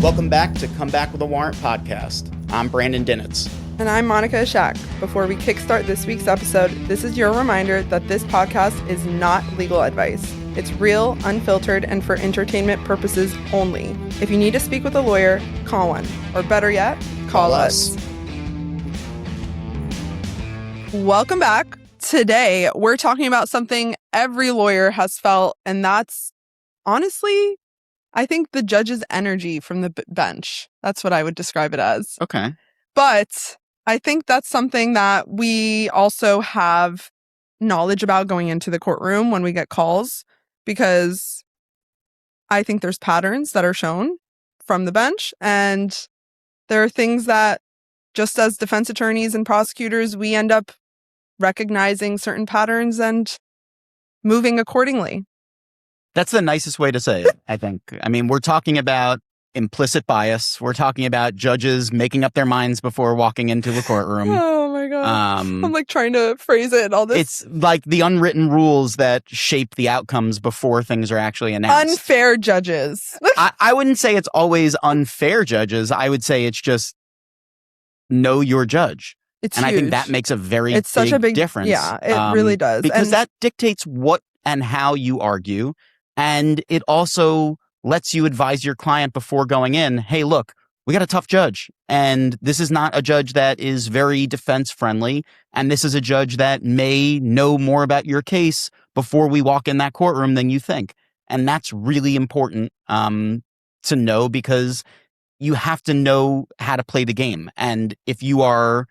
Welcome back to Come Back with a Warrant podcast. I'm Brandon Dinetz. And I'm Monica Ishak. Before we kickstart this week's episode, this is your reminder that this podcast is not legal advice. It's real, unfiltered, and for entertainment purposes only. If you need to speak with a lawyer, call one. Or better yet, call us. Welcome back. Today, we're talking about something every lawyer has felt, and that's, honestly, I think the judge's energy from the bench. That's what I would describe it as. Okay. But I think that's something that we also have knowledge about going into the courtroom when we get calls, because I think there's patterns that are shown from the bench, and there are things that just as defense attorneys and prosecutors, we end up recognizing certain patterns and moving accordingly. That's the nicest way to say it, I think. I mean, we're talking about implicit bias. We're talking about judges making up their minds before walking into a courtroom. Oh my God. I'm like trying to phrase it and all this. It's like the unwritten rules that shape the outcomes before things are actually announced. Unfair judges. I wouldn't say it's always unfair judges. I would say it's just know your judge. It's and huge. I think that makes a very such a big difference. Yeah, it really does. Because that dictates what and how you argue. And it also lets you advise your client before going in, hey, look, we got a tough judge. And this is not a judge that is very defense friendly. And this is a judge that may know more about your case before we walk in that courtroom than you think. And that's really important to know, because you have to know how to play the game. And if you are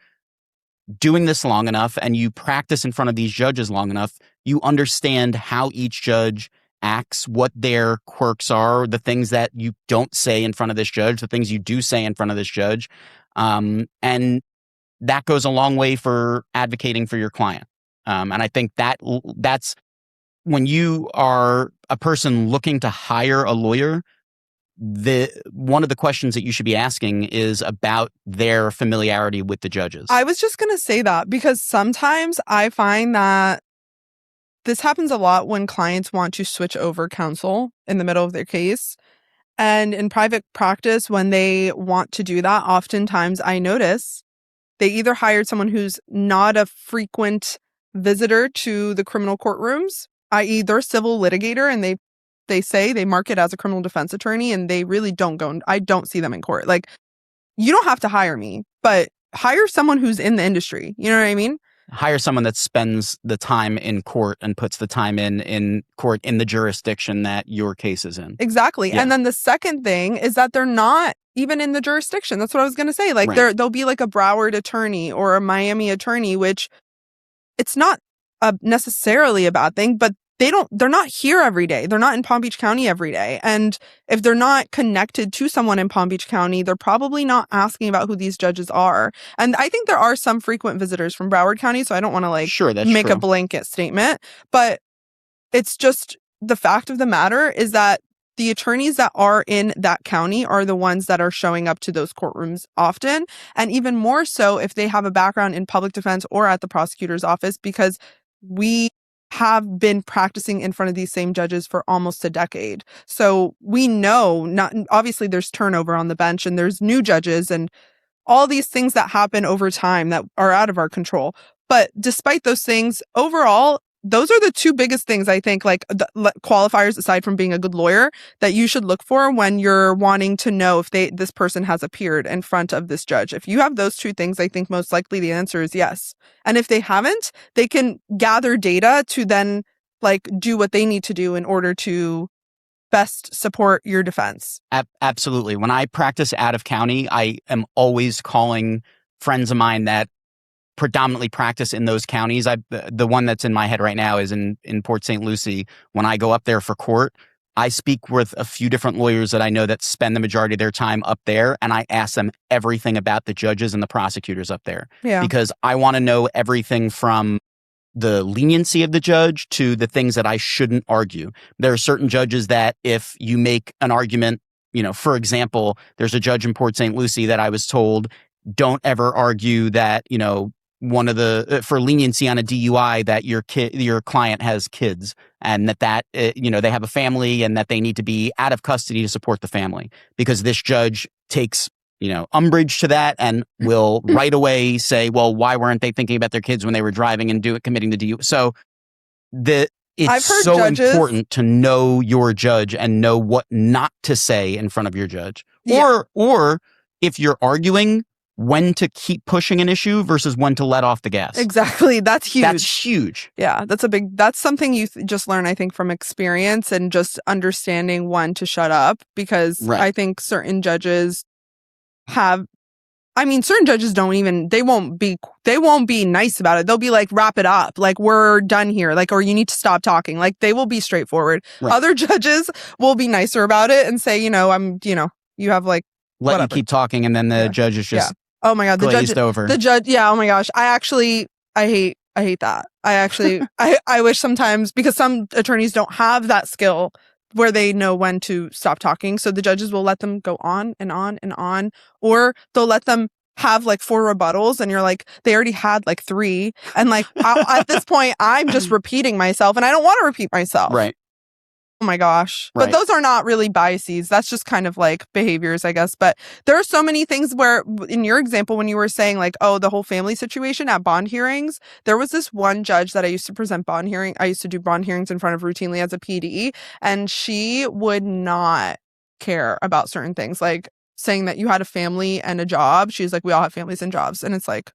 doing this long enough and you practice in front of these judges long enough, you understand how each judge acts, what their quirks are, the things that you don't say in front of this judge, the things you do say in front of this judge. And that goes a long way for advocating for your client. And I think that's when you are a person looking to hire a lawyer, one of the questions that you should be asking is about their familiarity with the judges. I was just going to say that, because sometimes I find that this happens a lot when clients want to switch over counsel in the middle of their case. And in private practice, when they want to do that, oftentimes I notice they either hired someone who's not a frequent visitor to the criminal courtrooms, i.e. they're a civil litigator, and they say they mark it as a criminal defense attorney, and they really don't go. I don't see them in court. Like, you don't have to hire me, but hire someone who's in the industry. You know what I mean? Hire someone that spends the time in court and puts the time in court in the jurisdiction that your case is in. Exactly. Yeah. And then the second thing is that they're not even in the jurisdiction. That's what I was going to say. Like, right. They'll be like a Broward attorney or a Miami attorney, which it's not necessarily a bad thing, but they're not here every day. They're not in Palm Beach County every day. And if they're not connected to someone in Palm Beach County, they're probably not asking about who these judges are. And I think there are some frequent visitors from Broward County, so I don't want to make a blanket statement. But it's just the fact of the matter is that the attorneys that are in that county are the ones that are showing up to those courtrooms often. And even more so if they have a background in public defense or at the prosecutor's office, because we have been practicing in front of these same judges for almost a decade. So we know, obviously there's turnover on the bench and there's new judges and all these things that happen over time that are out of our control. But despite those things, overall, those are the two biggest things, I think, like the qualifiers aside from being a good lawyer, that you should look for when you're wanting to know if this person has appeared in front of this judge. If you have those two things, I think most likely the answer is yes. And if they haven't, they can gather data to then do what they need to do in order to best support your defense. Absolutely. When I practice out of county, I am always calling friends of mine that predominantly practice in those counties. The one that's in my head right now is in Port St. Lucie. When I go up there for court, I speak with a few different lawyers that I know that spend the majority of their time up there, and I ask them everything about the judges and the prosecutors up there. Yeah. Because I want to know everything from the leniency of the judge to the things that I shouldn't argue. There are certain judges that if you make an argument, for example, there's a judge in Port St. Lucie that I was told, don't ever argue that, one of the for leniency on a DUI that your client has kids and that they have a family and that they need to be out of custody to support the family, because this judge takes umbrage to that and will right away say, well, why weren't they thinking about their kids when they were driving and committing the DUI? So it's so important to know your judge and know what not to say in front of your judge, or if you're arguing, when to keep pushing an issue versus when to let off the gas. Exactly. That's huge. That's huge. Yeah, that's something you just learn, I think, from experience and just understanding when to shut up, because I think certain judges certain judges they won't be nice about it. They'll be like, wrap it up. Like, we're done here. Like, or you need to stop talking. Like, they will be straightforward. Right. Other judges will be nicer about it and say, you have like, let you keep talking. And then the judge is just oh my God, glazed over. The judge. Yeah. Oh my gosh. I hate that. I wish sometimes, because some attorneys don't have that skill where they know when to stop talking. So the judges will let them go on and on and on, or they'll let them have like 4 rebuttals and you're like, they already had like 3. And like, at this point, I'm just repeating myself and I don't want to repeat myself. Right. Oh my gosh. Right. But those are not really biases. That's just kind of like behaviors, I guess. But there are so many things where, in your example, when you were saying like, oh, the whole family situation at bond hearings, there was this one judge that I used to present bond hearing. I used to do bond hearings in front of routinely as a PD, and she would not care about certain things, like saying that you had a family and a job. She's like, we all have families and jobs. And it's like,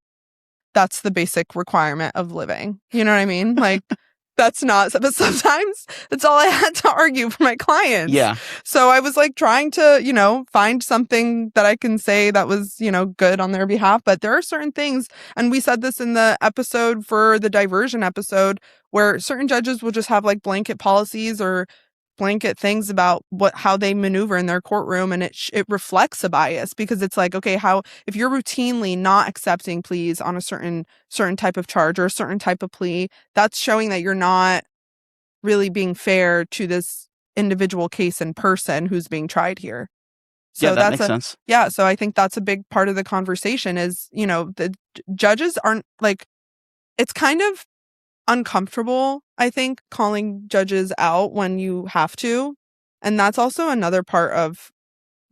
that's the basic requirement of living. You know what I mean? Like, that's not, but sometimes that's all I had to argue for my clients. Yeah. So I was like trying to, find something that I can say that was, good on their behalf. But there are certain things, and we said this in the episode for the diversion episode, where certain judges will just have like blanket policies or blanket things about how they maneuver in their courtroom, and it reflects a bias, because it's like, okay, if you're routinely not accepting pleas on a certain type of charge or a certain type of plea, that's showing that you're not really being fair to this individual case and person who's being tried here. So that makes sense. Yeah, so I think that's a big part of the conversation is, the judges aren't like, it's kind of uncomfortable, I think, calling judges out when you have to. And that's also another part of,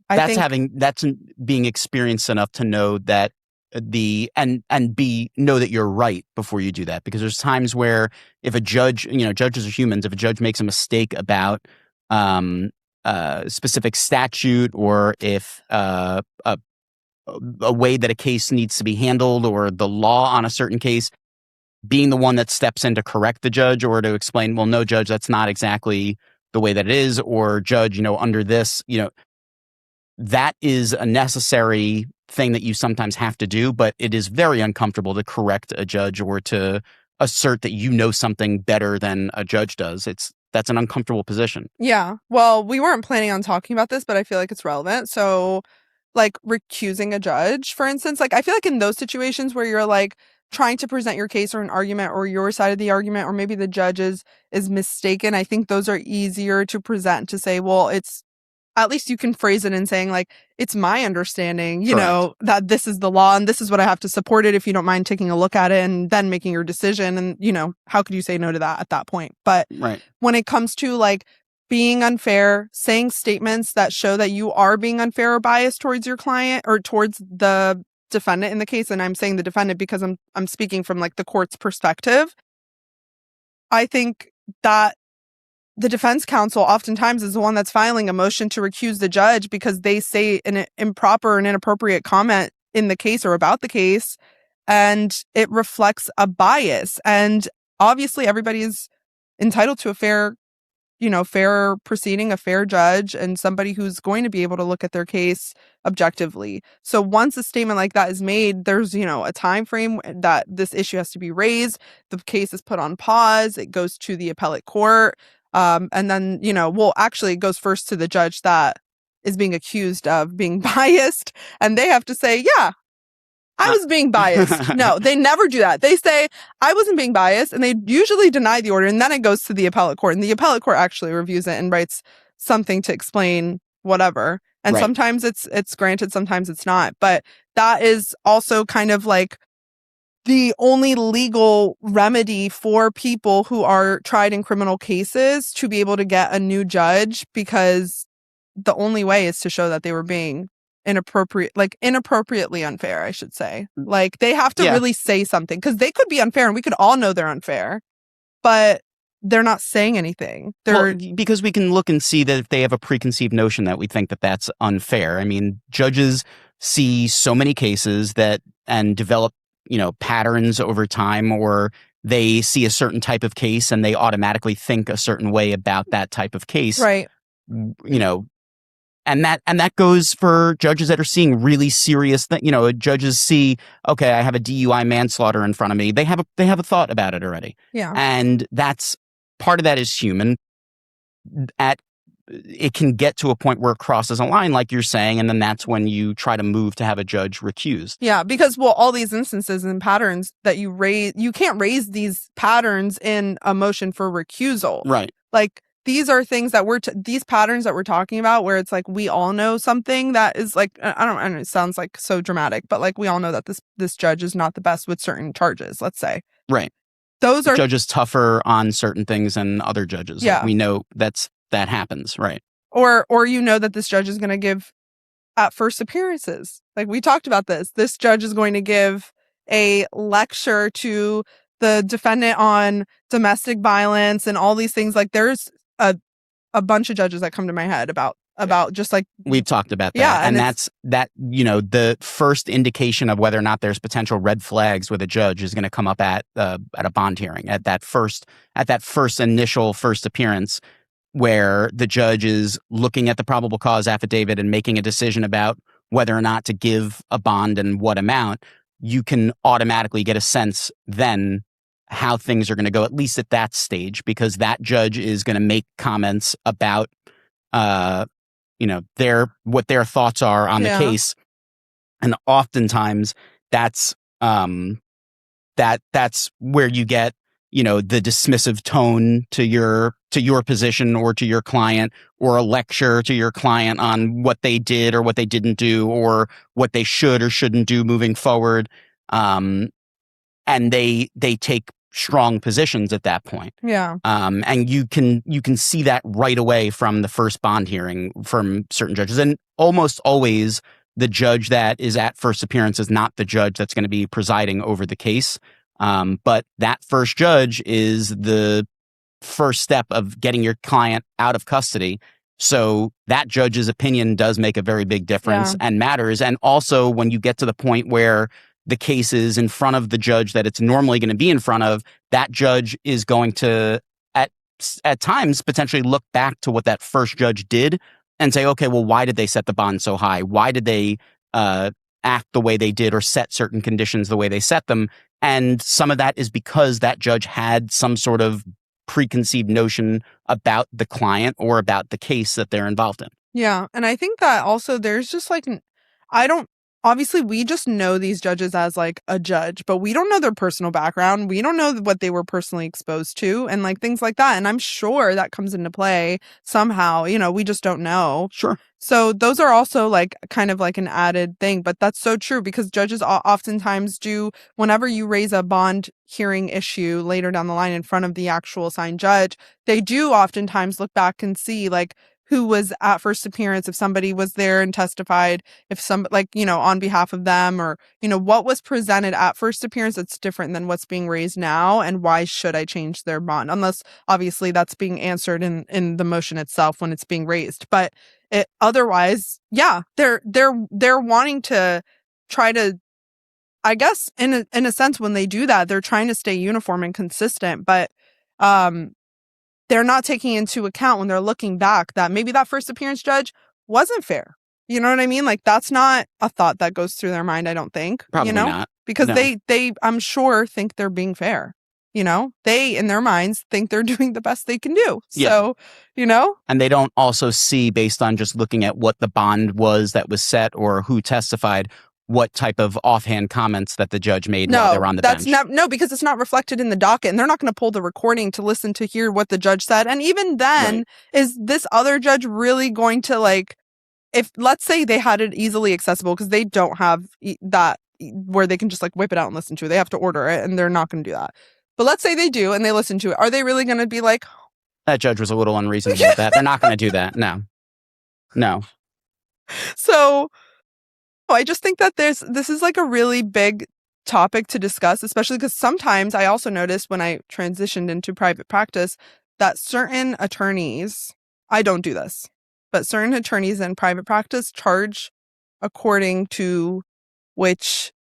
that's being experienced enough to know that know that you're right before you do that. Because there's times where if a judge, judges are humans, if a judge makes a mistake about specific statute, or if a way that a case needs to be handled, or the law on a certain case, being the one that steps in to correct the judge or to explain, well, no, judge, that's not exactly the way that it is, or judge, under this, that is a necessary thing that you sometimes have to do, but it is very uncomfortable to correct a judge or to assert that you know something better than a judge does. That's an uncomfortable position. Yeah. Well, we weren't planning on talking about this, but I feel like it's relevant. So, like, recusing a judge, for instance, like, I feel like in those situations where you're like trying to present your case or an argument or your side of the argument, or maybe the judge is mistaken, I think those are easier to present, to say, well, it's, at least you can phrase it in saying like, it's my understanding, that this is the law and this is what I have to support it, if you don't mind taking a look at it and then making your decision. And, how could you say no to that at that point? But when it comes to like being unfair, saying statements that show that you are being unfair or biased towards your client or towards the defendant in the case, and I'm saying the defendant because I'm speaking from like the court's perspective, I think that the defense counsel oftentimes is the one that's filing a motion to recuse the judge because they say an improper and inappropriate comment in the case or about the case, and it reflects a bias. And obviously everybody is entitled to a fair proceeding, a fair judge, and somebody who's going to be able to look at their case objectively. So once a statement like that is made, there's, a time frame that this issue has to be raised. The case is put on pause. It goes to the appellate court. And then, actually it goes first to the judge that is being accused of being biased. And they have to say, yeah, I was being biased. No, they never do that. They say, I wasn't being biased, and they usually deny the order, and then it goes to the appellate court, and the appellate court actually reviews it and writes something to explain whatever. And sometimes it's granted, sometimes it's not. But that is also kind of like the only legal remedy for people who are tried in criminal cases to be able to get a new judge, because the only way is to show that they were being inappropriately unfair, I should say. Like, they have to really say something, because they could be unfair and we could all know they're unfair, but they're not saying anything. Because we can look and see that if they have a preconceived notion that we think that that's unfair. I mean, judges see so many cases and develop, patterns over time, or they see a certain type of case and they automatically think a certain way about that type of case. Right. And that goes for judges that are seeing really serious things. Judges see, okay, I have a DUI manslaughter in front of me. They have a thought about it already. Yeah. And that's part of that is human. It can get to a point where it crosses a line, like you're saying, and then that's when you try to move to have a judge recused. Yeah, because all these instances and patterns that you raise, you can't raise these patterns in a motion for recusal. Right. Like, these are things that these patterns that we're talking about, where it's like we all know something that is like, I don't, it sounds like so dramatic, but like we all know that this judge is not the best with certain charges, let's say. Right. Those are judges tougher on certain things than other judges. Yeah. We know that happens, right? Or that this judge is going to give at first appearances. Like, we talked about this. This judge is going to give a lecture to the defendant on domestic violence and all these things. Like, there's a bunch of judges that come to my head about just like we've talked about that. Yeah, and that's the first indication of whether or not there's potential red flags with a judge is going to come up at a bond hearing, at that first initial appearance, where the judge is looking at the probable cause affidavit and making a decision about whether or not to give a bond and what amount. You can automatically get a sense then how things are going to go, at least at that stage, because that judge is going to make comments about what their thoughts are on the case. And oftentimes that's where you get the dismissive tone to your position or to your client, or a lecture to your client on what they did or what they didn't do, or what they should or shouldn't do moving forward. And they take strong positions at that point. Yeah. And you can see that right away from the first bond hearing from certain judges. And almost always the judge that is at first appearance is not the judge that's going to be presiding over the case. But that first judge is the first step of getting your client out of custody. So that judge's opinion does make a very big difference and matters. And also, when you get to the point where the case is in front of the judge that it's normally going to be in front of, that judge is going to, at times, potentially look back to what that first judge did and say, okay, well, why did they set the bond so high? Why did they act the way they did or set certain conditions the way they set them? And some of that is because that judge had some sort of preconceived notion about the client or about the case that they're involved in. Yeah. And I think that also there's just like, obviously we just know these judges as like a judge, but we don't know their personal background. We don't know what they were personally exposed to and like things like that. And I'm sure that comes into play somehow, we just don't know. Sure. So those are also like kind of like an added thing, but that's so true because judges oftentimes do, whenever you raise a bond hearing issue later down the line in front of the actual assigned judge, they do oftentimes look back and see like who was at first appearance, if somebody was there and testified, if some on behalf of them, or, what was presented at first appearance that's different than what's being raised now, and why should I change their bond? Unless obviously that's being answered in the motion itself when it's being raised. But otherwise, yeah, they're wanting to try to, I guess in a sense, when they do that, they're trying to stay uniform and consistent, but they're not taking into account when they're looking back that maybe that first appearance judge wasn't fair. You know what I mean? Like, that's not a thought that goes through their mind, I don't think. Probably not. Because they, I'm sure, think they're being fair. They, in their minds, think they're doing the best they can do. So, And they don't also see, based on just looking at what the bond was that was set or who testified, what type of offhand comments that the judge made while they're on the bench. No, because it's not reflected in the docket, and they're not going to pull the recording to listen to hear what the judge said. And even then, is this other judge really going to, like, if, let's say they had it easily accessible, because they don't have that where they can just like whip it out and listen to it. They have to order it, and they're not going to do that. But let's say they do and they listen to it. Are they really going to be like, that judge was a little unreasonable with that? They're not going to do that. No. So I just think that this is like a really big topic to discuss, especially because sometimes I also noticed when I transitioned into private practice that certain attorneys, I don't do this, but certain attorneys in private practice charge according to which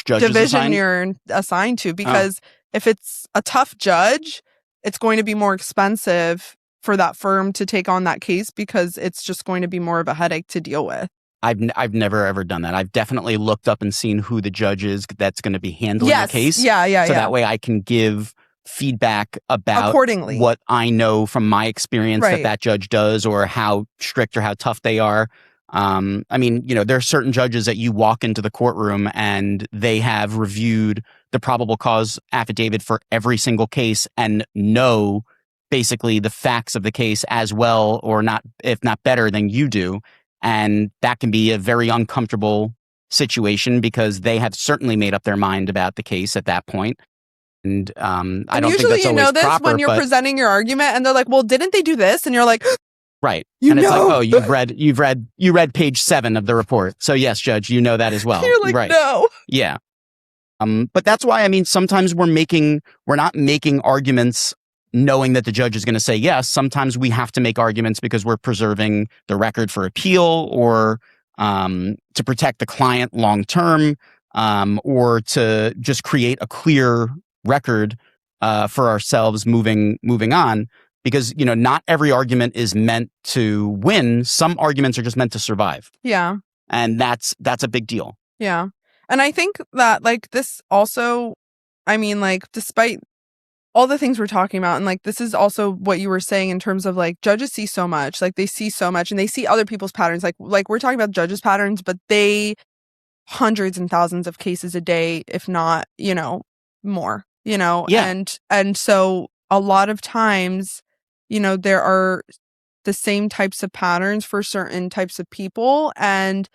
judge division you're assigned to, because if it's a tough judge, it's going to be more expensive for that firm to take on that case because it's just going to be more of a headache to deal with. I've never ever done that. I've definitely looked up and seen who the judge is that's going to be handling the case. So that way I can give feedback about accordingly what I know from my experience that judge does, or how strict or how tough they are. I mean, there are certain judges that you walk into the courtroom and they have reviewed the probable cause affidavit for every single case and know basically the facts of the case as well, or not, if not better than you do. And that can be a very uncomfortable situation because they have certainly made up their mind about the case at that point. And I don't think that's always proper. Usually you know this when you're presenting your argument and they're like, well, didn't they do this? And you're like, right. And it's like, oh, you read page 7 of the report. So yes, Judge, you know that as well. You're like, no. Yeah. But that's why, I mean, sometimes we're not making arguments knowing that the judge is going to say yes. Sometimes we have to make arguments because we're preserving the record for appeal, or to protect the client long term, or to just create a clear record for ourselves moving on. Because, not every argument is meant to win. Some arguments are just meant to survive. Yeah. And that's a big deal. Yeah. And I think that like this also, I mean, like despite all the things we're talking about, and like this is also what you were saying in terms of like judges see so much, like they see so much and they see other people's patterns. Like we're talking about judges' patterns, but they hundreds and thousands of cases a day, if not, more, Yeah. And so a lot of times, there are the same types of patterns for certain types of people. And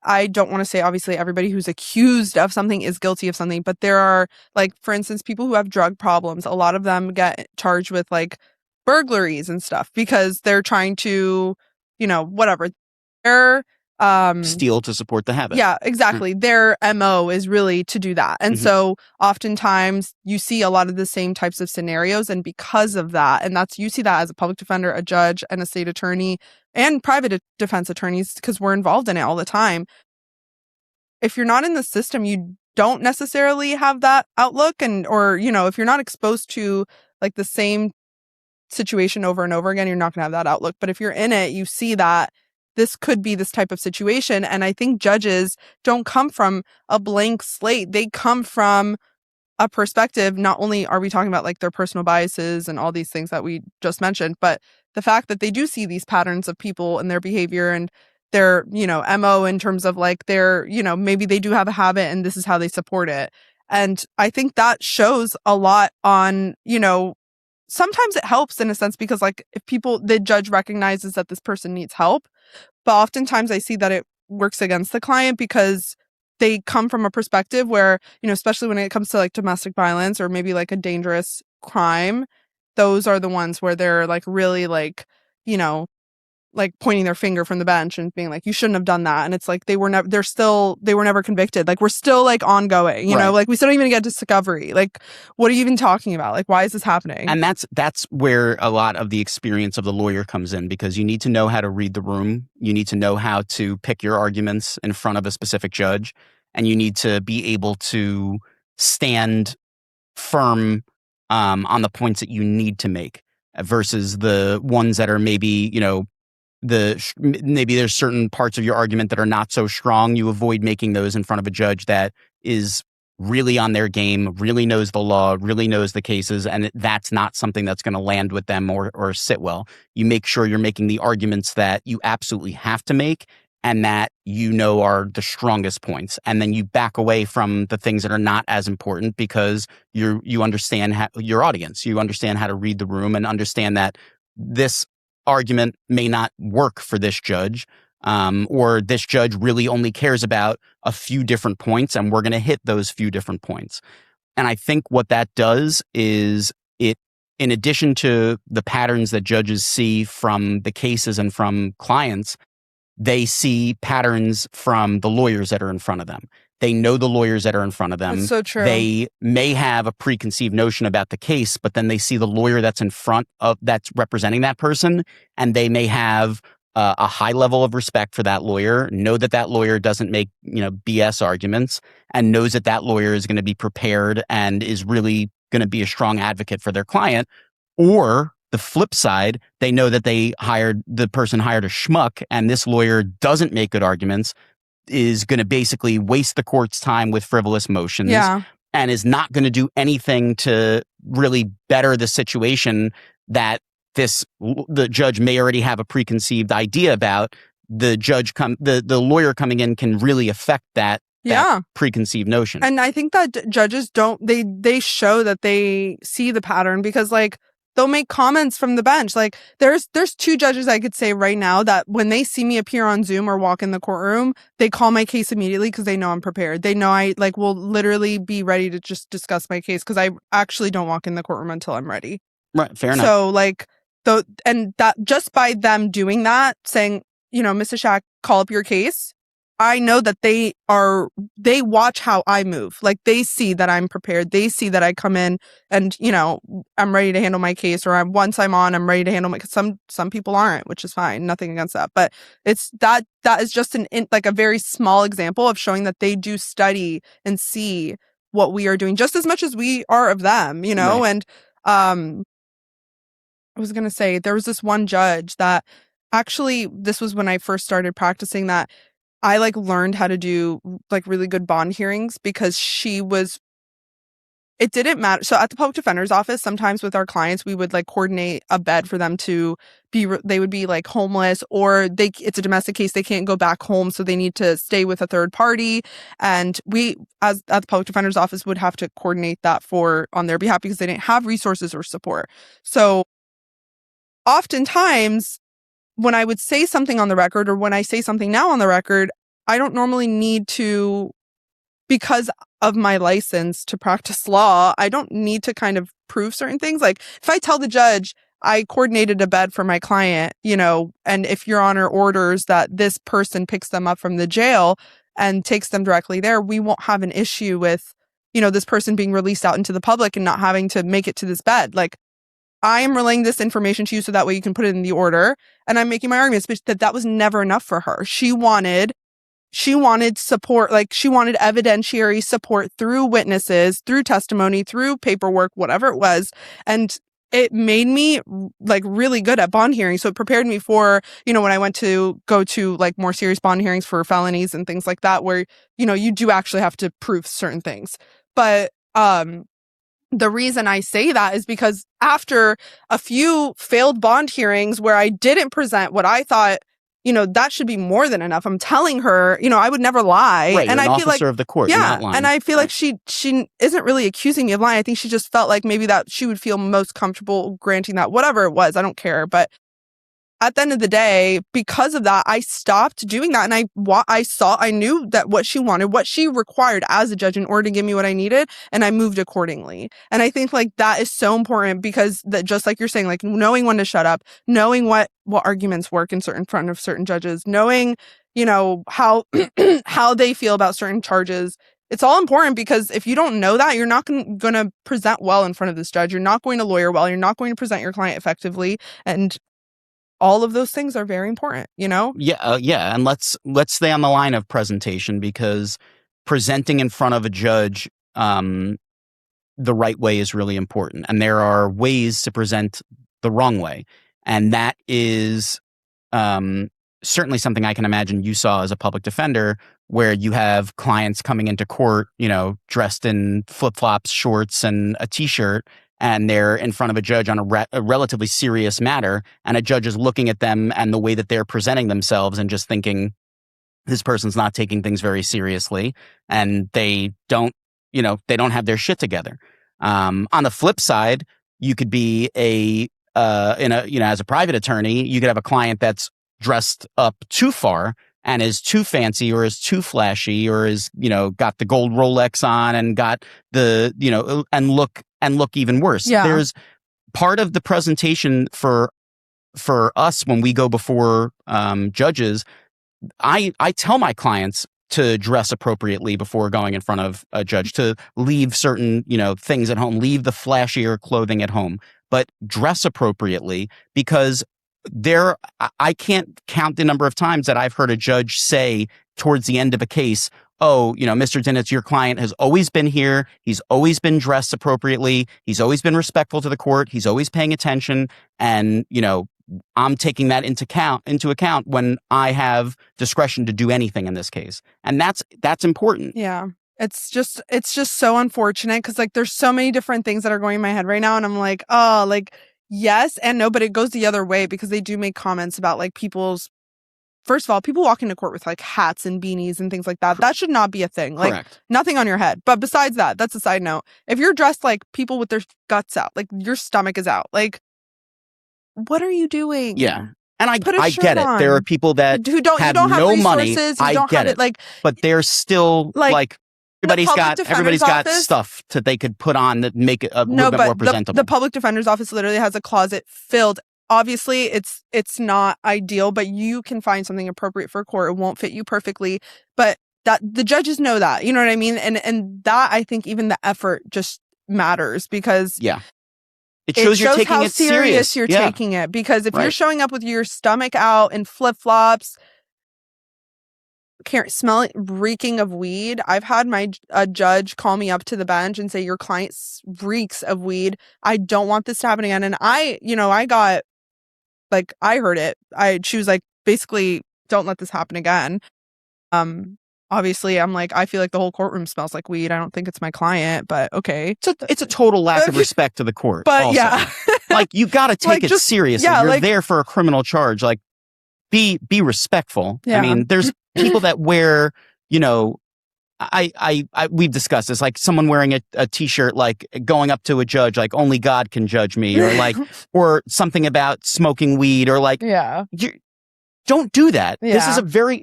I don't want to say obviously everybody who's accused of something is guilty of something, but there are, like, for instance, people who have drug problems. A lot of them get charged with like burglaries and stuff because they're trying to, whatever. They're steal to support the habit. Yeah, exactly. Their MO is really to do that. And so oftentimes you see a lot of the same types of scenarios. And because of that, and you see that as a public defender, a judge, and a state attorney, and private defense attorneys, because we're involved in it all the time. If you're not in the system, you don't necessarily have that outlook, or if you're not exposed to like the same situation over and over again, you're not going to have that outlook. But if you're in it, you see that this could be this type of situation. And I think judges don't come from a blank slate. They come from a perspective. Not only are we talking about like their personal biases and all these things that we just mentioned, but the fact that they do see these patterns of people and their behavior and their, MO in terms of like their, maybe they do have a habit and this is how they support it. And I think that shows a lot on, sometimes it helps in a sense because like if the judge recognizes that this person needs help, but oftentimes I see that it works against the client because they come from a perspective where, especially when it comes to like domestic violence or maybe like a dangerous crime, those are the ones where they're like really like, like pointing their finger from the bench and being like, you shouldn't have done that. And it's like, they were never convicted. Like, we're still like ongoing, like we still don't even get discovery. Like, what are you even talking about? Like, why is this happening? And that's where a lot of the experience of the lawyer comes in, because you need to know how to read the room. You need to know how to pick your arguments in front of a specific judge. And you need to be able to stand firm on the points that you need to make versus the ones that are maybe, maybe there's certain parts of your argument that are not so strong. You avoid making those in front of a judge that is really on their game, really knows the law, really knows the cases, and that's not something that's going to land with them or sit well. You make sure you're making the arguments that you absolutely have to make and that are the strongest points. And then you back away from the things that are not as important because you understand your audience. You understand how to read the room and understand that this argument may not work for this judge, or this judge really only cares about a few different points, and we're going to hit those few different points. And I think what that does is it, in addition to the patterns that judges see from the cases and from clients, they see patterns from the lawyers that are in front of them. They know the lawyers that are in front of them. That's so true. They may have a preconceived notion about the case, but then they see the lawyer that's in front of, that's representing that person, and they may have a high level of respect for that lawyer, know that that lawyer doesn't make, BS arguments, and knows that that lawyer is going to be prepared and is really going to be a strong advocate for their client. Or the flip side, they know that the person hired a schmuck, and this lawyer doesn't make good arguments, is going to basically waste the court's time with frivolous motions, and is not going to do anything to really better the situation that the judge may already have a preconceived idea about. The lawyer coming in can really affect that preconceived notion. And I think that judges they show that they see the pattern, because they'll make comments from the bench. Like there's two judges I could say right now that when they see me appear on Zoom or walk in the courtroom, they call my case immediately because they know I'm prepared. They know I will literally be ready to just discuss my case, because I actually don't walk in the courtroom until I'm ready. Right, fair enough. So and that just by them doing that, saying, Ms. Ishak, call up your case, I know that they watch how I move. Like they see that I'm prepared. They see that I come in and, I'm ready to handle my case, or once I'm on, I'm ready to handle cause some people aren't, which is fine. Nothing against that. But it's that is just a very small example of showing that they do study and see what we are doing just as much as we are of them, Right. And, I was going to say, there was this one judge that actually, this was when I first started practicing, that I learned how to do really good bond hearings, because it didn't matter. So at the public defender's office, sometimes with our clients, we would coordinate a bed for them to they would be homeless, or it's a domestic case. They can't go back home, so they need to stay with a third party. And we, as at the public defender's office, would have to coordinate that on their behalf, because they didn't have resources or support. So oftentimes when I would say something on the record, or when I say something now on the record, I don't normally need to, because of my license to practice law, I don't need to kind of prove certain things. Like if I tell the judge I coordinated a bed for my client, and if Your Honor orders that this person picks them up from the jail and takes them directly there, we won't have an issue with, this person being released out into the public and not having to make it to this bed. I am relaying this information to you so that way you can put it in the order. And I'm making my arguments, but that was never enough for her. She wanted support, she wanted evidentiary support through witnesses, through testimony, through paperwork, whatever it was. And it made me really good at bond hearings. So it prepared me for, when I went to go to more serious bond hearings for felonies and things like that, where, you do actually have to prove certain things. But, the reason I say that is because after a few failed bond hearings where I didn't present what I thought, that should be more than enough. I'm telling her, I would never lie. Right, and you're I an feel officer of the court. yeah, You're not lying. and I feel like she isn't really accusing me of lying. I think she just felt like maybe that she would feel most comfortable granting that, whatever it was. I don't care. But at the end of the day, because of that, I stopped doing that. And I knew that what she wanted, what she required as a judge in order to give me what I needed, and I moved accordingly. And I think that is so important, because that, just like you're saying, knowing when to shut up, knowing what arguments work in front of certain judges, knowing, how, how they feel about certain charges. It's all important, because if you don't know that, you're not going to present well in front of this judge. You're not going to lawyer well. You're not going to present your client effectively. And all of those things are very important, Yeah, and let's stay on the line of presentation, because presenting in front of a judge the right way is really important, and there are ways to present the wrong way, and that is certainly something I can imagine you saw as a public defender, where you have clients coming into court, dressed in flip-flops, shorts, and a t-shirt, and they're in front of a judge on a relatively serious matter, and a judge is looking at them and the way that they're presenting themselves and just thinking, this person's not taking things very seriously, and they don't have their shit together. On the flip side, you could be as a private attorney, you could have a client that's dressed up too far and is too fancy or is too flashy or is, got the gold Rolex on and got the, and look even worse. Yeah. There's part of the presentation for us when we go before judges. I tell my clients to dress appropriately before going in front of a judge, to leave certain, things at home, leave the flashier clothing at home, but dress appropriately, because I can't count the number of times that I've heard a judge say towards the end of a case, oh, Mr. Dinetz, your client has always been here. He's always been dressed appropriately. He's always been respectful to the court. He's always paying attention. And, I'm taking that into account when I have discretion to do anything in this case. And that's important. Yeah. It's just so unfortunate because like there's so many different things that are going in my head right now. And I'm like, oh, like, yes and no, but it goes the other way because they do make comments about like first of all, people walking to court with like hats and beanies and things like that. That should not be a thing. Like Correct. Nothing on your head. But besides that, that's a side note. If you're dressed like people with their guts out, like your stomach is out, like what are you doing? Yeah. And I on. get it. There are people that who don't have you don't have no resources, money. you I don't get have it. Like, but they're still like everybody's got stuff that they could put on that make it a little bit more presentable. The public defender's office literally has a closet filled. Obviously, it's not ideal, but you can find something appropriate for court. It won't fit you perfectly, but that the judges know that. You know what I mean? And that I think even the effort just matters because it shows you're taking how it serious. You're taking it, because if you're showing up with your stomach out and flip flops, reeking of weed. I've had a judge call me up to the bench and say, your client reeks of weed. I don't want this to happen again. And I got, like, I heard it. She was like, basically, don't let this happen again. Obviously, I'm like, I feel like the whole courtroom smells like weed. I don't think it's my client, but okay. It's a total lack of respect to the court. But also. yeah. Like, you got to take it seriously. Yeah, you're there for a criminal charge. Like, be respectful. Yeah. I mean, there's people that wear, we've discussed this, like someone wearing a t-shirt, like going up to a judge, like only God can judge me, or like, or something about smoking weed, or like, don't do that. Yeah.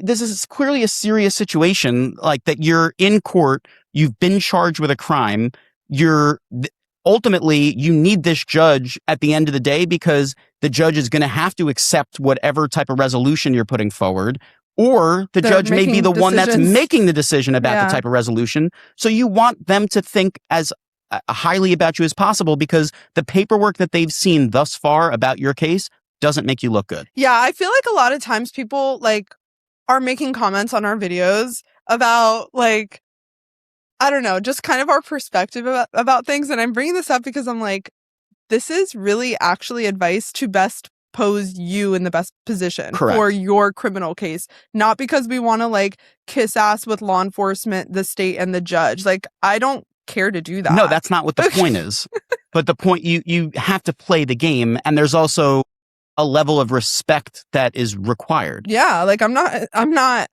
This is clearly a serious situation, like that you're in court, you've been charged with a crime. Ultimately, you need this judge at the end of the day, because the judge is going to have to accept whatever type of resolution you're putting forward, or the judge may be the one that's making the decision about the type of resolution. So you want them to think as highly about you as possible, because the paperwork that they've seen thus far about your case doesn't make you look good. Yeah, I feel like a lot of times people like are making comments on our videos about, like, I don't know, just kind of our perspective about things. And I'm bringing this up because I'm like, this is really actually advice to best pose you in the best position for your criminal case. Not because we want to like kiss ass with law enforcement, the state, and the judge. Like, I don't care to do that. No, that's not what the point is. But the point, you have to play the game, and there's also a level of respect that is required. Yeah, like I'm not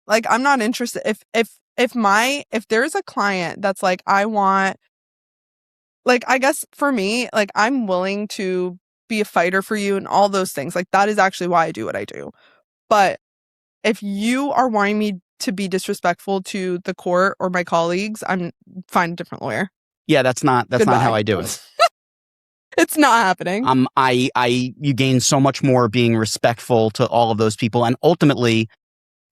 interested if there's a client that's like, I want, like, I guess for me, like, I'm willing to be a fighter for you and all those things. Like, that is actually why I do what I do. But if you are wanting me to be disrespectful to the court or my colleagues, find a different lawyer. Yeah, that's not how I do it. It's not happening. You gain so much more being respectful to all of those people. And ultimately,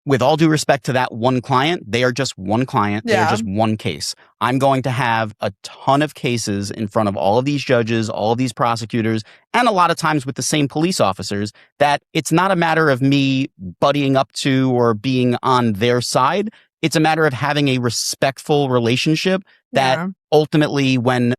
with all due respect to that one client, they are just one client. They are just one case. I'm going to have a ton of cases in front of all of these judges, all of these prosecutors, and a lot of times with the same police officers, that it's not a matter of me buddying up to or being on their side. It's a matter of having a respectful relationship that ultimately, when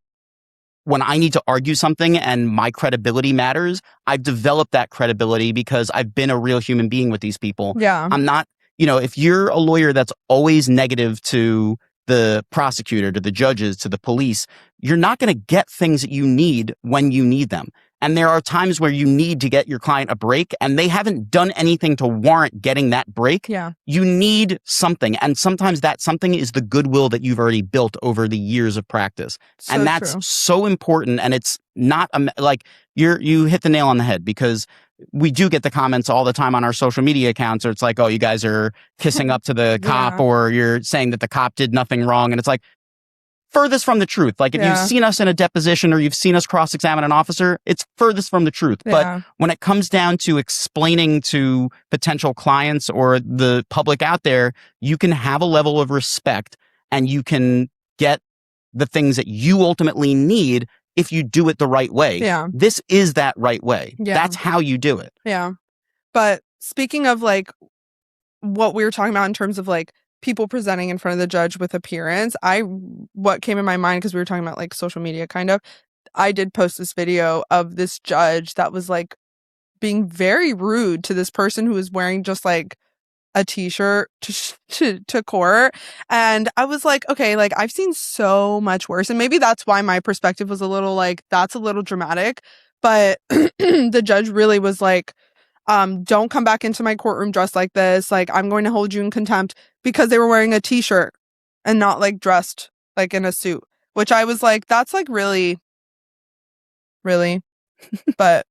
I need to argue something and my credibility matters, I've developed that credibility because I've been a real human being with these people. Yeah. I'm not, if you're a lawyer that's always negative to the prosecutor, to the judges, to the police, you're not going to get things that you need when you need them. And there are times where you need to get your client a break, and they haven't done anything to warrant getting that break. Yeah. You need something. And sometimes that something is the goodwill that you've already built over the years of practice. So and that's true. so important. And it's not like you hit the nail on the head, because we do get the comments all the time on our social media accounts, or it's like, oh, you guys are kissing up to the cop, or you're saying that the cop did nothing wrong. And it's like, furthest from the truth. Like, if you've seen us in a deposition or you've seen us cross-examine an officer, it's furthest from the truth. But when it comes down to explaining to potential clients or the public out there, you can have a level of respect and you can get the things that you ultimately need if you do it the right way. Yeah. This is that right way. Yeah. That's how you do it. Yeah. But speaking of like what we were talking about in terms of like people presenting in front of the judge with appearance, what came in my mind, because we were talking about like social media kind of, I did post this video of this judge that was like being very rude to this person who was wearing just like a t-shirt to court. And I was like, okay, like I've seen so much worse. And maybe that's why my perspective was a little like, that's a little dramatic. But the judge really was like, don't come back into my courtroom dressed like this. Like, I'm going to hold you in contempt, because they were wearing a t-shirt and not like dressed like in a suit, which I was like, that's like really, really. But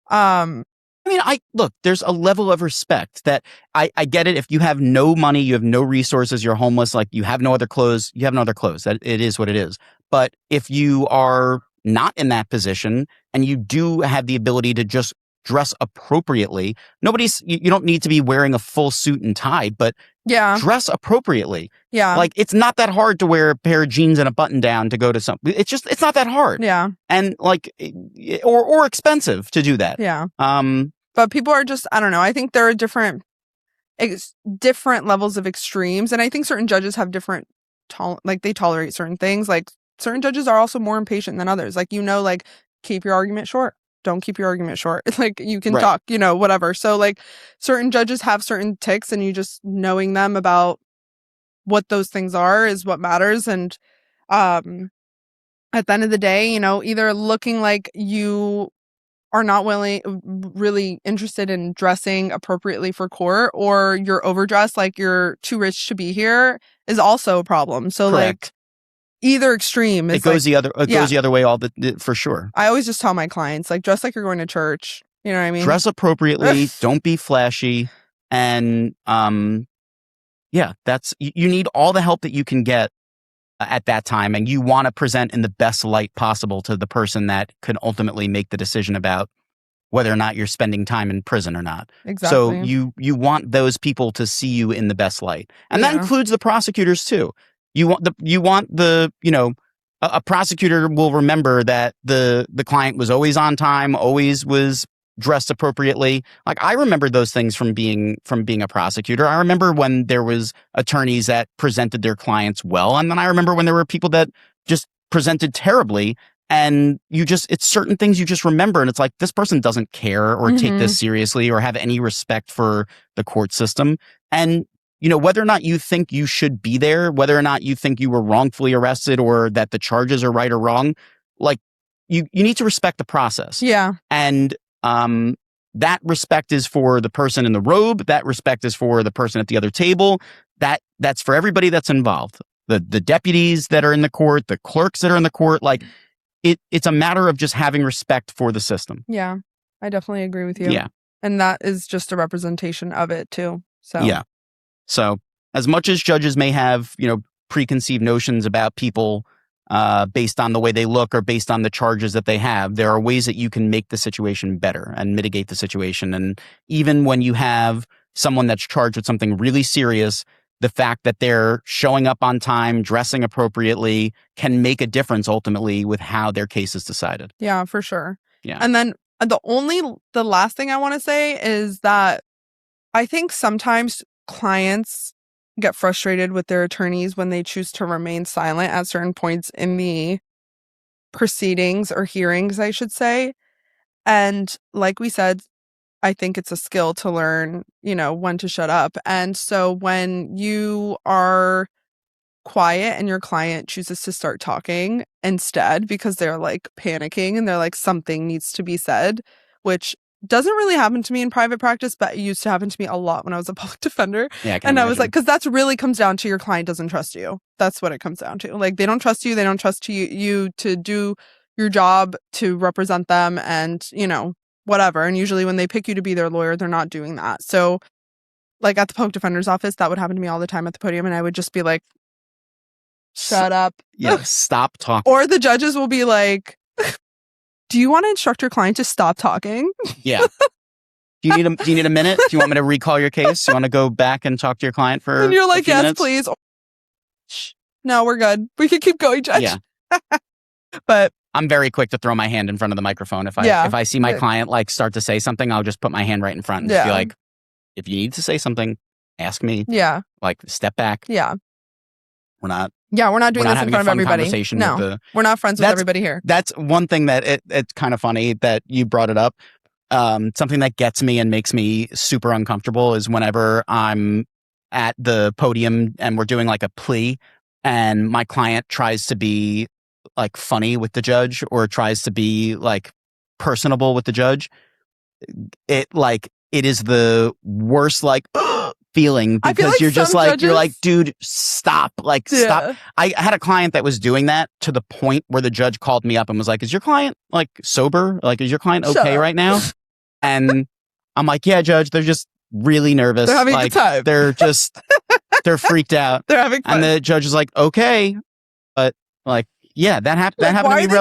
I mean, look, there's a level of respect that I get it. If you have no money, you have no resources, you're homeless, like you have no other clothes, you have no other clothes. That it is what it is. But if you are not in that position and you do have the ability to just dress appropriately, you don't need to be wearing a full suit and tie, but dress appropriately. Yeah. Like, it's not that hard to wear a pair of jeans and a button down to go to something. It's not that hard. Yeah. And like, or expensive to do that. Yeah. But people are just, I don't know. I think there are different levels of extremes. And I think certain judges have different, they tolerate certain things. Like, certain judges are also more impatient than others. Like, like, keep your argument short. Don't keep your argument short. Like, you can talk, whatever. So like, certain judges have certain tics, and you just knowing them about what those things are is what matters. And at the end of the day, either looking like you are not really interested in dressing appropriately for court, or you're overdressed, like you're too rich to be here, is also a problem. So Correct. Like, either extreme is goes the other way for sure. I always just tell my clients, like, dress like you're going to church. You know what I mean? Dress appropriately. Don't be flashy. And that's, you need all the help that you can get at that time, and you want to present in the best light possible to the person that could ultimately make the decision about whether or not you're spending time in prison or not. Exactly. So you want those people to see you in the best light, and that includes the prosecutors too. You want a prosecutor will remember that the client was always on time, always was dressed appropriately. Like, I remember those things from being a prosecutor. I remember when there was attorneys that presented their clients well, and then I remember when there were people that just presented terribly. And it's certain things you just remember, and it's like, this person doesn't care or take this seriously or have any respect for the court system. And whether or not you think you should be there, whether or not you think you were wrongfully arrested or that the charges are right or wrong, like, you need to respect the process. Yeah. And that respect is for the person in the robe. That respect is for the person at the other table. That's for everybody that's involved. The deputies that are in the court, the clerks that are in the court. Like, it's a matter of just having respect for the system. Yeah, I definitely agree with you. Yeah. And that is just a representation of it too. So yeah. So as much as judges may have, preconceived notions about people based on the way they look or based on the charges that they have, there are ways that you can make the situation better and mitigate the situation. And even when you have someone that's charged with something really serious, the fact that they're showing up on time, dressing appropriately, can make a difference ultimately with how their case is decided. Yeah, for sure. Yeah. And then the last thing I want to say is that I think sometimes clients get frustrated with their attorneys when they choose to remain silent at certain points in the proceedings or hearings, I should say. And like we said, I think it's a skill to learn, when to shut up. And so when you are quiet and your client chooses to start talking instead because they're like panicking and they're like, something needs to be said, which doesn't really happen to me in private practice, but it used to happen to me a lot when I was a public defender. Yeah, and I was like, because that's really comes down to your client doesn't trust you. That's what it comes down to. Like, they don't trust you. They don't trust you to do your job, to represent them. And, whatever. And usually when they pick you to be their lawyer, they're not doing that. So like at the public defender's office, that would happen to me all the time at the podium. And I would just be like, shut up. Yeah, stop talking. Or the judges will be like, do you want to instruct your client to stop talking? Yeah. Do you need a minute? Do you want me to recall your case? Do you want to go back and talk to your client for And you're like, a few yes, minutes? please. Shh. No, we're good. We can keep going, Judge. Yeah. But I'm very quick to throw my hand in front of the microphone. If I see my client like start to say something, I'll just put my hand right in front and just be like, if you need to say something, ask me. Yeah. Like step back. Yeah. We're not doing this in front of everybody. No, we're not friends with everybody here. That's one thing that it's kind of funny that you brought it up. Something that gets me and makes me super uncomfortable is whenever I'm at the podium and we're doing like a plea and my client tries to be like funny with the judge or tries to be like personable with the judge. It is the worst like feeling because you're just like, you're like, dude, stop. Like, stop. I had a client that was doing that to the point where the judge called me up and was like, is your client like sober? Like, is your client okay right now? And I'm like, yeah, judge, they're just really nervous. They're having like, a good time. They're just, they're freaked out. They're having fun. And the judge is like, okay. But like, yeah, that happened. That happened to me.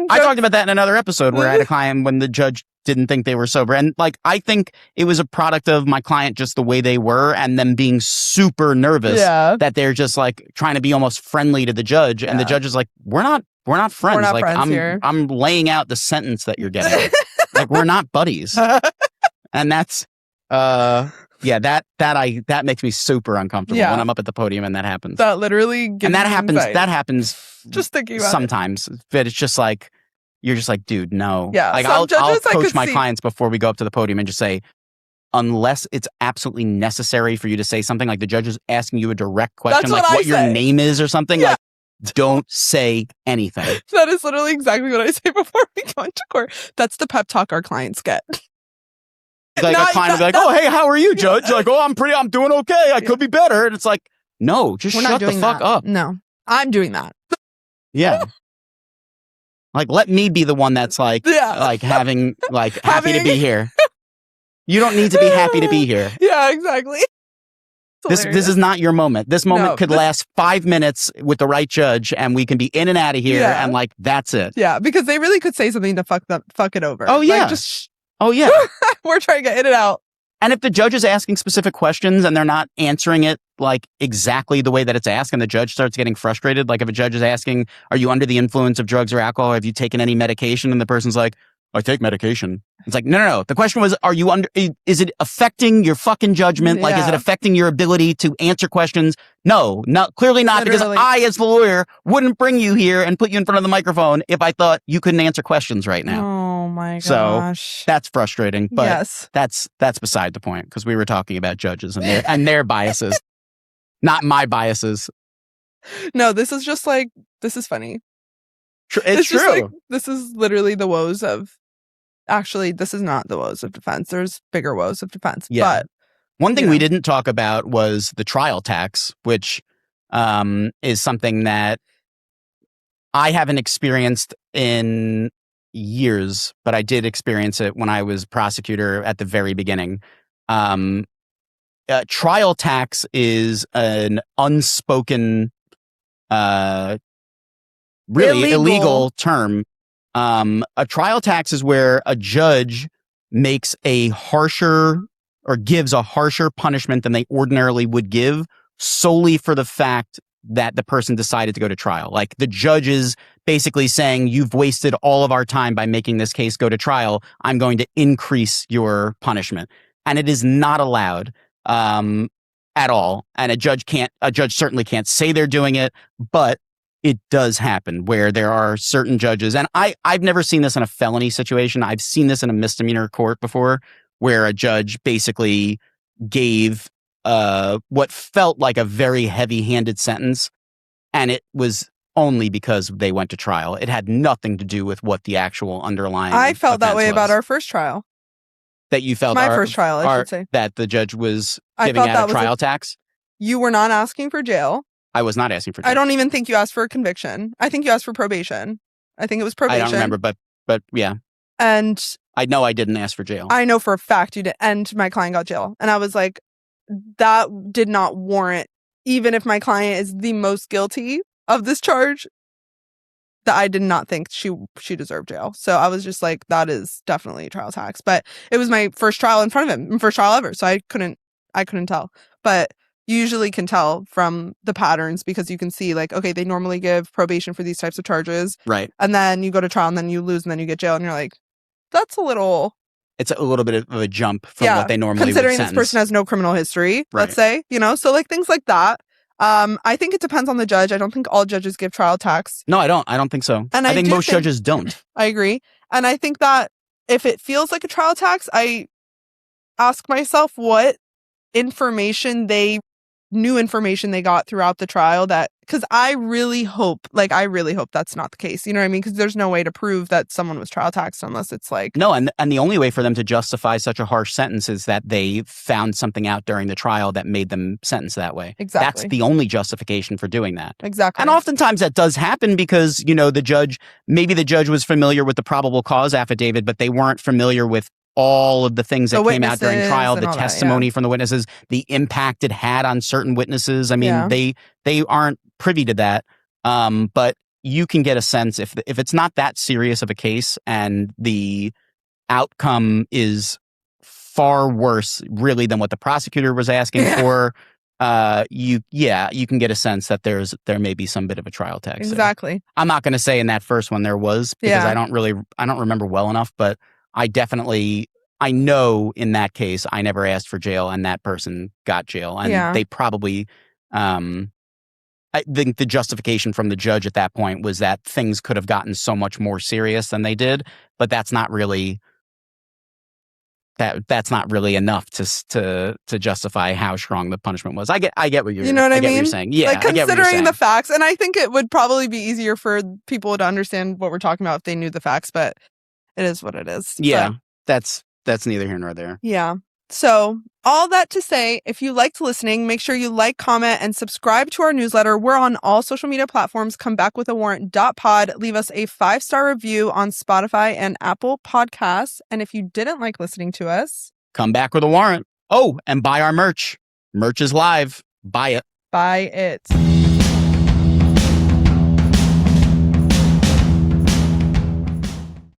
I talked about that in another episode where I had a client when the judge didn't think they were sober. And like, I think it was a product of my client, just the way they were and them being super nervous that they're just like trying to be almost friendly to the judge. And the judge is like, we're not friends. We're not like friends here. I'm laying out the sentence that you're getting. Like, we're not buddies. And that's, that makes me super uncomfortable when I'm up at the podium and that happens. That literally gives and that me happens. anxiety. That happens just thinking about sometimes, but it's just like, you're just like, dude, no. Yeah. Like, I'll coach my clients before we go up to the podium and just say, unless it's absolutely necessary for you to say something, like the judge is asking you a direct question, That's like what your name is or something, like, don't say anything. That is literally exactly what I say before we go into court. That's the pep talk our clients get. Like a client will be like, oh, hey, how are you, judge? Like, oh, I'm doing okay. I could be better. And it's like, no, just shut the fuck up. No, I'm doing that. Yeah. Like, let me be the one that's like, having, like, happy to be here. You don't need to be happy to be here. Yeah, exactly. This is not your moment. This moment could last 5 minutes with the right judge and we can be in and out of here and like, that's it. Yeah, because they really could say something to fuck it over. Oh, yeah. Like, oh, yeah. We're trying to get in and out. And if the judge is asking specific questions and they're not answering it like exactly the way that it's asked and the judge starts getting frustrated, like if a judge is asking, are you under the influence of drugs or alcohol? Have you taken any medication? And the person's like, I take medication. It's like, no. The question was, is it affecting your fucking judgment? Like, is it affecting your ability to answer questions? No, clearly not. Literally. Because I, as the lawyer, wouldn't bring you here and put you in front of the microphone if I thought you couldn't answer questions right now. Oh my gosh. So that's frustrating, but that's beside the point because we were talking about judges and their biases, not my biases. No, this is just like, this is funny. It's true. Just like, this is literally the woes of. Actually, this is not the woes of defense. There's bigger woes of defense. Yeah. But one thing we didn't talk about was the trial tax, which is something that I haven't experienced in years, but I did experience it when I was prosecutor at the very beginning. Trial tax is an unspoken, really illegal term. A trial tax is where a judge makes a harsher or gives a harsher punishment than they ordinarily would give solely for the fact that the person decided to go to trial. Like the judge is basically saying, you've wasted all of our time by making this case go to trial. I'm going to increase your punishment. And it is not allowed at all. And a judge certainly can't say they're doing it, but it does happen where there are certain judges, and I've never seen this in a felony situation. I've seen this in a misdemeanor court before, where a judge basically gave what felt like a very heavy-handed sentence, and it was only because they went to trial. It had nothing to do with what the actual underlying. I felt that way about our first trial. That you felt my first trial, I should say, that the judge was giving out a trial tax. You were not asking for jail. I was not asking for jail. I don't even think you asked for a conviction. I think you asked for probation. I think it was probation. I don't remember, but yeah. And I know I didn't ask for jail. I know for a fact you did, and my client got jail. And I was like, that did not warrant, even if my client is the most guilty of this charge, that I did not think she deserved jail. So I was just like, that is definitely trial tax. But it was my first trial in front of him, first trial ever. So I couldn't tell. But you usually can tell from the patterns, because you can see like, okay, they normally give probation for these types of charges. Right. And then you go to trial and then you lose and then you get jail. And you're like, that's a little... It's a little bit of a jump from what they normally would considering sentence. This person has no criminal history, Right. let's say, so like things like that. I think it depends on the judge. I don't think all judges give trial tax. No, I don't think so. And I think most judges don't. I agree. And I think that if it feels like a trial tax, I ask myself what new information they got throughout the trial, because I really hope that's not the case. You know what I mean? Because there's no way to prove that someone was trial taxed unless it's like... No, and the only way for them to justify such a harsh sentence is that they found something out during the trial that made them sentence that way. Exactly. That's the only justification for doing that. Exactly. And oftentimes that does happen because, the judge was familiar with the probable cause affidavit, but they weren't familiar with all of the things that came out during trial, the testimony from the witnesses, the impact it had on certain witnesses. I mean, they aren't privy to that. But you can get a sense if it's not that serious of a case and the outcome is far worse really than what the prosecutor was asking for, you can get a sense that there may be some bit of a trial tax. Exactly. There. I'm not going to say in that first one there was, because I don't remember well enough, but I know in that case, I never asked for jail and that person got jail. And they probably, I think the justification from the judge at that point was that things could have gotten so much more serious than they did, but that's not really enough to justify how strong the punishment was. I get what you're, what I mean? What you're saying. Yeah, like considering the facts, and I think it would probably be easier for people to understand what we're talking about if they knew the facts, but it is what it is. Yeah, but that's neither here nor there. Yeah. So all that to say, if you liked listening, make sure you like, comment, and subscribe to our newsletter. We're on all social media platforms. Come back with a warrant.pod. Leave us a 5-star review on Spotify and Apple Podcasts. And if you didn't like listening to us, come back with a warrant. Oh, and buy our merch. Merch is live. Buy it. Buy it.